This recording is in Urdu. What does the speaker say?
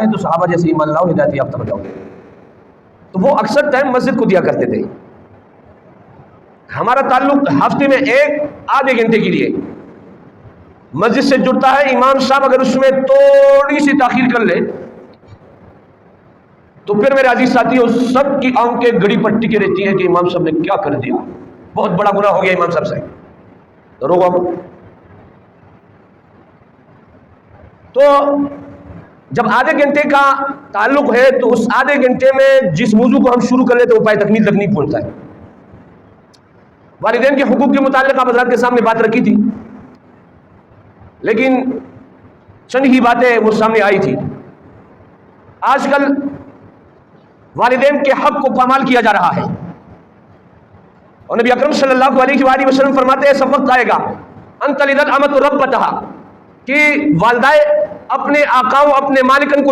ہے تو صحابہ جیسے ایمان لاؤ ہدایت یافتہ ہو جاؤ گے. تو وہ اکثر ٹائم مسجد کو دیا کرتے تھے. ہمارا تعلق ہفتے میں آدھے گھنٹے کے لیے مسجد سے جڑتا ہے. امام صاحب اگر اس میں تھوڑی سی تاخیر کر لے تو پھر میرے عزیز ساتھیوں سب کی آنکھیں گھڑی پر ٹکے رہتی ہیں کہ امام صاحب نے کیا کر دیا, بہت بڑا گناہ ہو گیا امام صاحب سے. تو جب آدھے گھنٹے کا تعلق ہے تو اس آدھے گھنٹے میں جس موضوع کو ہم شروع کر لیتے وہ پائے تکمیل تک نہیں پہنچتا ہے. والدین کے حقوق کے متعلق آپ حضرات کے سامنے بات رکھی تھی, لیکن چند ہی باتیں وہ سامنے آئی تھی. آج کل والدین کے حق کو پامال کیا جا رہا ہے, اور نبی اکرم صلی اللہ علیہ وآلہ وسلم فرماتے ہیں ایسا وقت آئے گا ان تلد الامۃ ربتہا کہ والدائیں اپنے آقاؤں اپنے مالکن کو